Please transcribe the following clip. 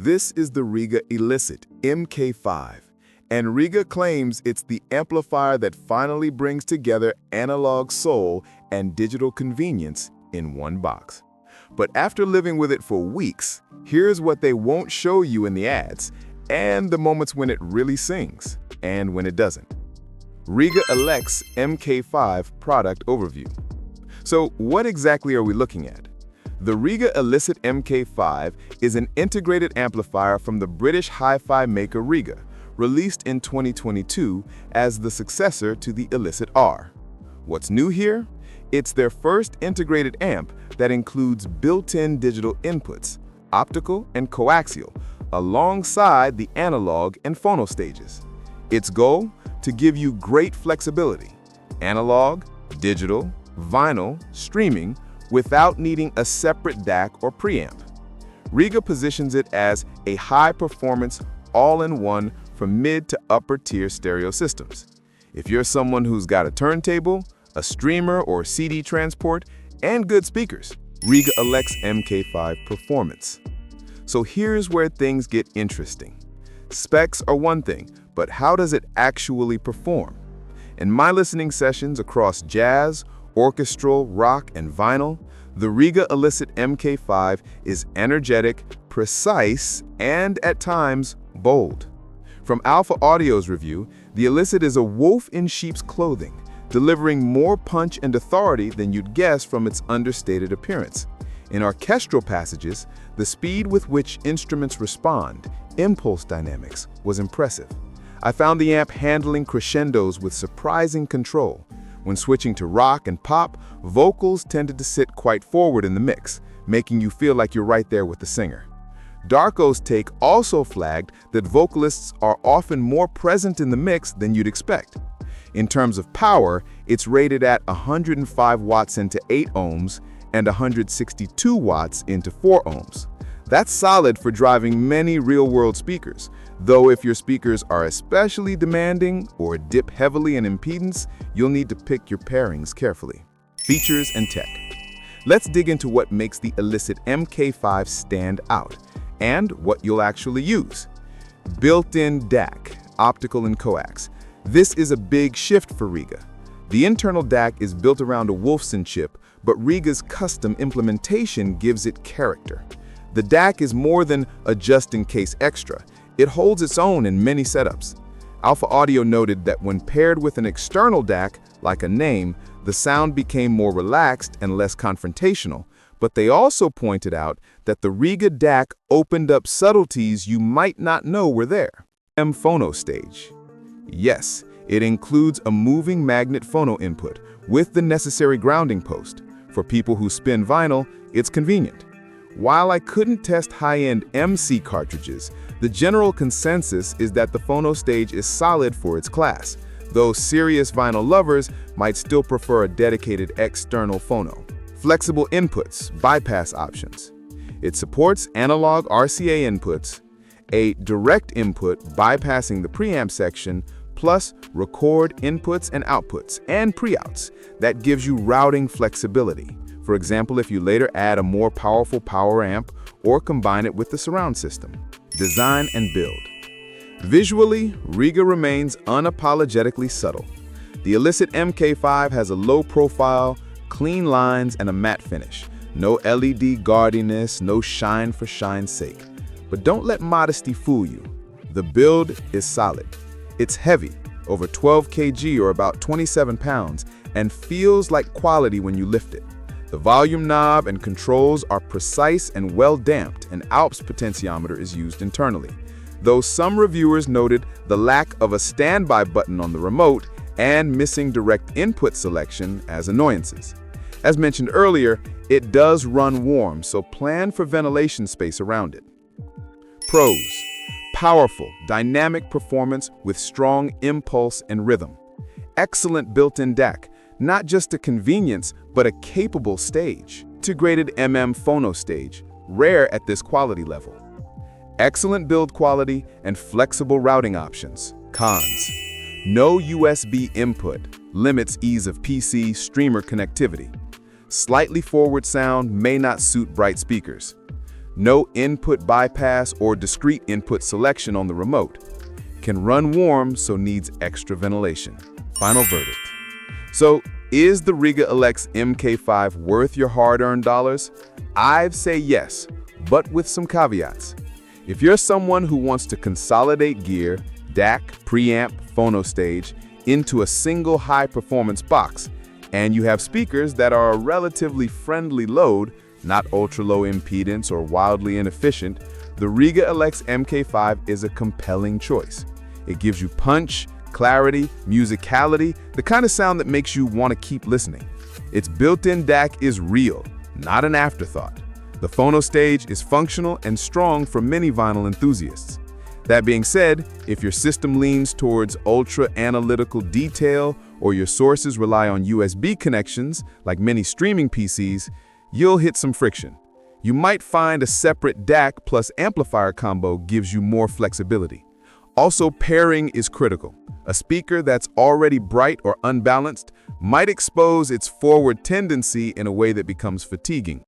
This is the Rega Elicit Mk5, and Rega claims it's the amplifier that finally brings together analog soul and digital convenience in one box. But after living with it for weeks, here's what they won't show you in the ads, and the moments when it really sings, and when it doesn't. Rega Elicit Mk5 product overview. So what exactly are we looking at? The Rega Elicit Mk5 is an integrated amplifier from the British hi-fi maker Rega, released in 2022 as the successor to the Elicit R. What's new here? It's their first integrated amp that includes built-in digital inputs, optical and coaxial, alongside the analog and phono stages. Its goal? To give you great flexibility, analog, digital, vinyl, streaming, without needing a separate DAC or preamp. Rega positions it as a high-performance, all-in-one for mid to upper-tier stereo systems. If you're someone who's got a turntable, a streamer or CD transport, and good speakers, Rega Elicit Mk5 performance. So here's where things get interesting. Specs are one thing, but how does it actually perform? In my listening sessions across jazz, orchestral, rock, and vinyl, the Rega Elicit Mk5 is energetic, precise, and at times, bold. From Alpha Audio's review, the Elicit is a wolf in sheep's clothing, delivering more punch and authority than you'd guess from its understated appearance. In orchestral passages, the speed with which instruments respond, impulse dynamics, was impressive. I found the amp handling crescendos with surprising control. When switching to rock and pop, vocals tended to sit quite forward in the mix, making you feel like you're right there with the singer. Darko's take also flagged that vocalists are often more present in the mix than you'd expect. In terms of power, it's rated at 105 watts into 8 ohms and 162 watts into 4 ohms. That's solid for driving many real-world speakers, though if your speakers are especially demanding or dip heavily in impedance, you'll need to pick your pairings carefully. Features and tech. Let's dig into what makes the Elicit Mk5 stand out, and what you'll actually use. Built-in DAC, optical and coax. This is a big shift for Rega. The internal DAC is built around a Wolfson chip, but Rega's custom implementation gives it character. The DAC is more than a just-in-case extra. It holds its own in many setups. Alpha Audio noted that when paired with an external DAC, like a name, the sound became more relaxed and less confrontational, but they also pointed out that the Rega DAC opened up subtleties you might not know were there. Phono stage. Yes, it includes a moving magnet phono input with the necessary grounding post. For people who spin vinyl, it's convenient. While I couldn't test high-end MC cartridges, the general consensus is that the phono stage is solid for its class, though serious vinyl lovers might still prefer a dedicated external phono. Flexible inputs, bypass options. It supports analog RCA inputs, a direct input bypassing the preamp section, plus record inputs and outputs, and pre-outs that gives you routing flexibility. For example, if you later add a more powerful power amp or combine it with the surround system. Design and build. Visually, Rega remains unapologetically subtle. The Elicit Mk5 has a low profile, clean lines, and a matte finish. No LED gaudiness, no shine for shine's sake. But don't let modesty fool you. The build is solid. It's heavy, over 12 kg or about 27 pounds, and feels like quality when you lift it. The volume knob and controls are precise and well-damped, and Alp's potentiometer is used internally, though some reviewers noted the lack of a standby button on the remote and missing direct input selection as annoyances. As mentioned earlier, it does run warm, so plan for ventilation space around it. Pros: powerful, dynamic performance with strong impulse and rhythm. Excellent built-in DAC, not just a convenience, but a capable stage. Integrated phono stage, rare at this quality level. Excellent build quality and flexible routing options. Cons: no USB input, limits ease of PC streamer connectivity. Slightly forward sound may not suit bright speakers. no input bypass or discrete input selection on the remote. Can run warm, so needs extra ventilation. Final verdict. So, is the Rega Elicit Mk5 worth your hard-earned dollars? I'd say yes, but with some caveats. If you're someone who wants to consolidate gear, DAC, preamp, phono stage, into a single high-performance box, and you have speakers that are a relatively friendly load, not ultra-low impedance or wildly inefficient, the Rega Elicit Mk5 is a compelling choice. It gives you punch, clarity, musicality, the kind of sound that makes you want to keep listening. Its built-in DAC is real, not an afterthought. The phono stage is functional and strong for many vinyl enthusiasts. That being said, if your system leans towards ultra-analytical detail or your sources rely on USB connections, like many streaming PCs, you'll hit some friction. You might find a separate DAC plus amplifier combo gives you more flexibility. Also, pairing is critical. A speaker that's already bright or unbalanced might expose its forward tendency in a way that becomes fatiguing.